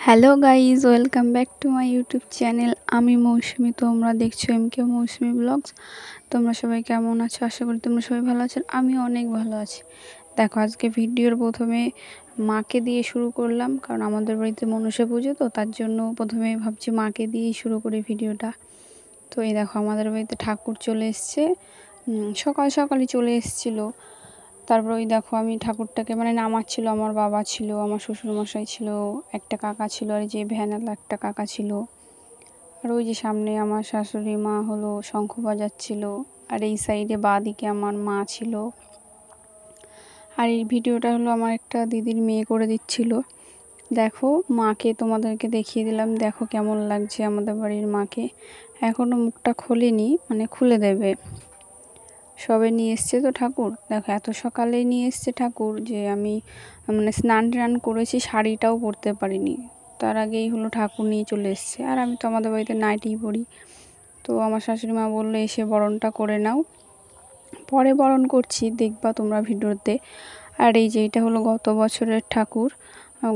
Hello guys, welcome back to my YouTube channel. আমি মৌসুমি, তোমরা দেখছো এমকে মৌসুমি ব্লগস। তোমরা সবাই কেমন আছো? আশা করি তোমরা সবাই ভালো আছো। আমি অনেক ভালো আছি। দেখো, আজকে ভিডিওর প্রথমে মাকে দিয়ে শুরু করলাম, কারণ আমাদের বাড়িতে মনসা পুজো, তো তার জন্য প্রথমে ভাবছি মাকে দিয়েই শুরু করি ভিডিওটা। তো এই দেখো, আমাদের বাড়িতে ঠাকুর চলে এসছে, সকাল সকালই চলে এসেছিলো। তারপর ওই দেখো, আমি ঠাকুরটাকে নামাচ্ছিল আমার বাবা ছিল, আমার শ্বশুরমশাই ছিল, একটা কাকা ছিল, আর যে ভ্যানালা একটা কাকা ছিল, আর ওই যে সামনে আমার শাশুড়ি মা হলো শঙ্খ বাজাচ্ছিল, আর এই সাইডে বাঁ দিকে আমার মা ছিল। আর এই ভিডিওটা হলো আমার একটা দিদির মেয়ে করে দিচ্ছিল। দেখো, মাকে তোমাদেরকে দেখিয়ে দিলাম, দেখো কেমন লাগছে আমাদের বাড়ির মাকে। এখনও মুখটা খোলেনি, খুলে দেবে। সবে নিয়ে এসছে তো ঠাকুর। দেখো, এত সকালেই নিয়ে এসছে ঠাকুর যে আমি স্নান টান করেছি, শাড়িটাও পরতে পারিনি, তার আগেই হলো ঠাকুর নিয়ে চলে এসছে। আর আমি তো আমাদের বাড়িতে নাইটিই পরি। তো আমার শাশুড়ি মা বললো এসে বরণটা করে নাও, পরে বরণ করছি, দেখবা তোমরা ভিডিওতে। আর এই যে এটা হলো গত বছরের ঠাকুর,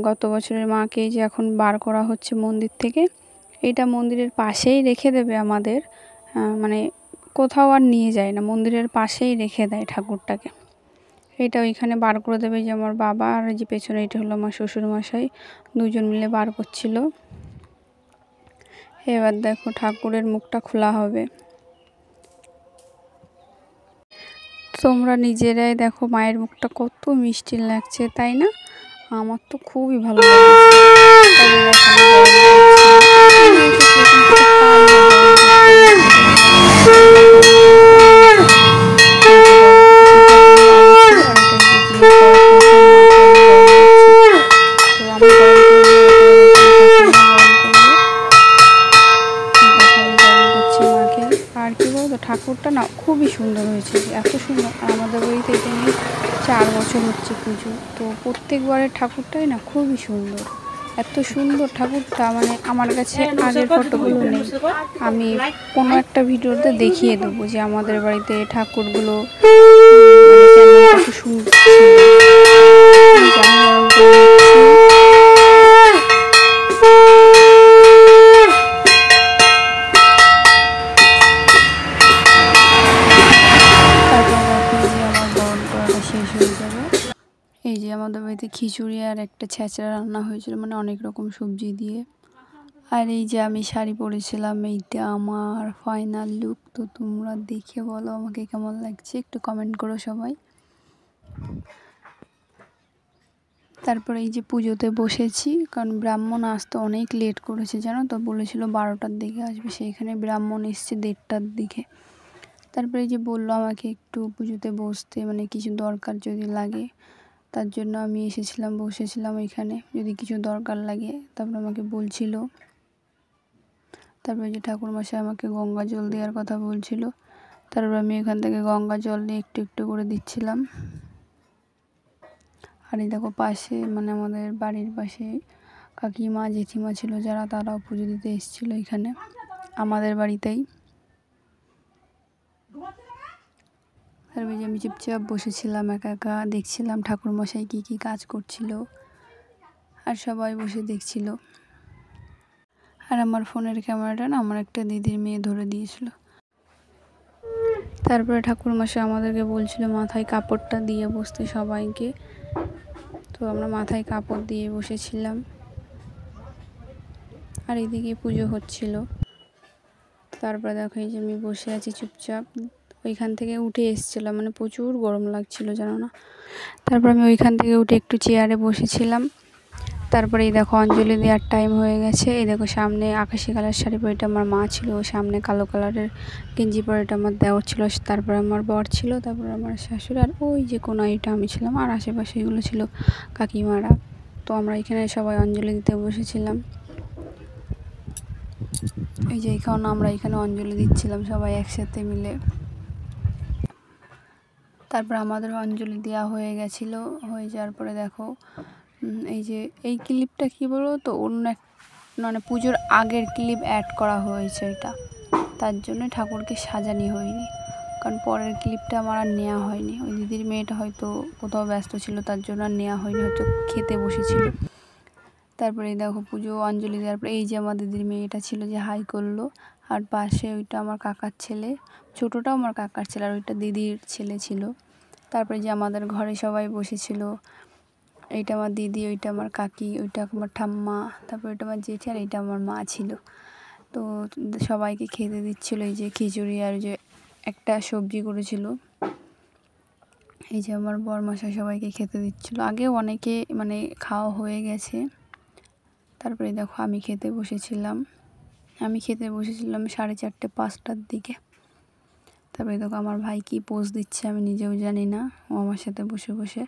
গত বছরের মাকে যে এখন বার করা হচ্ছে মন্দির থেকে। এটা মন্দিরের পাশেই রেখে দেবে আমাদের, কোথাও আর নিয়ে যায় না, মন্দিরের পাশেই রেখে দেয় ঠাকুরটাকে। এটা ওইখানে বার করে দেবে, যে আমার বাবা আর যে পেছনে এটা হলো আমার শ্বশুরমশাই, দুজন মিলে বার করছিল। এবার দেখো, ঠাকুরের মুখটা খোলা হবে। তোমরা নিজেরাই দেখো মায়ের মুখটা কত মিষ্টি লাগছে, তাই না? আমার তো খুবই ভালো আর কি বলতো, ঠাকুরটা না খুবই সুন্দর হয়েছে, এত সুন্দর। আর আমাদের বাড়িতে এটা নিয়ে 4 বছর হচ্ছে পুজো, তো প্রত্যেকবারের ঠাকুরটাই না খুবই সুন্দর। এত সুন্দর ঠাকুরটা, আমার কাছে আগের ফটোগুলো নেই, আমি কোনো একটা ভিডিওতে দেখিয়ে দেবো যে আমাদের বাড়িতে ঠাকুরগুলো কত সুন্দর ছিল। এই যে আমাদের বাড়িতে খিচুড়ি আর একটা ছেঁচড়া রান্না হয়েছিল, অনেক রকম সবজি দিয়ে। আর এই যে আমি শাড়ি পরেছিলাম, এইটা আমার ফাইনাল লুক। তো তোমরা দেখে বলো আমাকে কেমন লাগছে, একটু কমেন্ট করো সবাই। তারপরে এই যে পুজোতে বসেছি, কারণ ব্রাহ্মণ আসতে অনেক লেট করেছে, জানো তো, বলেছিল 12টার দিকে আসবে, সেইখানে ব্রাহ্মণ এসছে 1:30টার দিকে। তারপরে এই যে বললো আমাকে একটু পুজোতে বসতে, কিছু দরকার যদি লাগে, তার জন্য আমি এসেছিলাম, বসেছিলাম এখানে, যদি কিছু দরকার লাগে। তারপর আমাকে বলছিল, তারপরে যে ঠাকুরমশাই আমাকে গঙ্গা জল দেওয়ার কথা বলছিল, তারপর আমি এখান থেকে গঙ্গা জল নিয়ে একটু একটু করে দিচ্ছিলাম। আর এই দেখো পাশে, আমাদের বাড়ির পাশে কাকিমা জেঠিমা ছিল যারা, তারাও পুজো দিতে এসেছিলো এখানে আমাদের বাড়িতেই। তারপরে যে আমি চুপচাপ বসেছিলাম, একা একা দেখছিলাম ঠাকুরমশাই কী কী কাজ করছিল, আর সবাই বসে দেখছিল। আর আমার ফোনের ক্যামেরাটা না আমার একটা দিদির মেয়ে ধরে দিয়েছিল। তারপরে ঠাকুরমশাই আমাদেরকে বলছিল মাথায় কাপড়টা দিয়ে বসতে সবাইকে, তো আমরা মাথায় কাপড় দিয়ে বসেছিলাম। আর এদিকে পুজো হচ্ছিল। তারপরে দেখো, এই যে আমি বসে আছি চুপচাপ, ওইখান থেকে উঠে এসেছিলাম, প্রচুর গরম লাগছিল, জানো না। তারপর আমি ওইখান থেকে উঠে একটু চেয়ারে বসেছিলাম। তারপরে এই দেখো, অঞ্জলি দেওয়ার টাইম হয়ে গেছে। এই দেখো, সামনে আকাশি কালার শাড়ি পরে এটা আমার মা ছিল, সামনে কালো কালারের গেঞ্জি পরে এটা আমার দেওর ছিল, তারপরে আমার বর ছিল, তারপরে আমার শাশুড়ি, আর ওই যে কোনো এটা আমি ছিলাম, আর আশেপাশে এগুলো ছিল কাকিমারা। তো আমরা এখানে সবাই অঞ্জলি দিতে বসেছিলাম। এই যে এখন আমরা এখানে অঞ্জলি দিচ্ছিলাম সবাই একসাথে মিলে। তারপর আমাদের অঞ্জলি দেওয়া হয়ে গেছিলো, হয়ে যাওয়ার পরে দেখো, এই যে এই ক্লিপটা কি বলো তো, অন্য এক পুজোর আগের ক্লিপ অ্যাড করা হয়েছে, এটা তার জন্য ঠাকুরকে সাজানি হয়নি, কারণ পরের ক্লিপটা আমার আর নেওয়া হয়নি। ওই দিদির মেয়েটা হয়তো কোথাও ব্যস্ত ছিল, তার জন্য আর নেওয়া হয়নি, হয়তো খেতে বসেছিল। তারপরে এই দেখো পুজো অঞ্জলি দেওয়ার পরে এই যে আমার দিদির মেয়ে, এটা ছিল যে হাই করলো। আর পাশে ওইটা আমার কাকার ছেলে, ছোটোটাও আমার কাকার ছেলে, আর ওইটা দিদির ছেলে ছিল। তারপরে যে আমাদের ঘরে সবাই বসেছিল, এইটা আমার দিদি, ওইটা আমার কাকি, ওইটা আমার ঠাম্মা, তারপর ওইটা আমার জেঠি, আর এইটা আমার মা ছিল। তো সবাইকে খেতে দিচ্ছিলো এই যে খিচুড়ি, আর যে একটা সবজি করেছিল। এই যে আমার বরমশাই সবাইকে খেতে দিচ্ছিল। আগেও অনেকে মানে খাওয়া হয়ে গেছে। তারপরে দেখো আমি খেতে বসেছিলাম 4:30 5টার দিকে। তারপরে দেখো আমার ভাই কি পোজ দিচ্ছে আমি নিজেও জানি না, ও আমার সাথে বসে বসে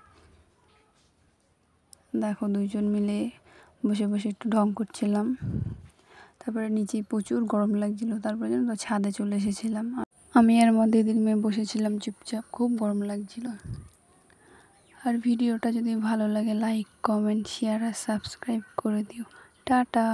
দেখো দুইজন মিলে বসে বসে একটু ঢং করছিলাম। তারপরে নিচে প্রচুর গরম লাগছিল, তারপরে যেন তো ছাদে চলে এসেছিলাম। আমি আর আমার দিদির মেয়ে বসেছিলাম চুপচাপ, খুব গরম লাগছিল। আর ভিডিওটা যদি ভালো লাগে লাইক কমেন্ট শেয়ার আর সাবস্ক্রাইব করে দিও। টাটা।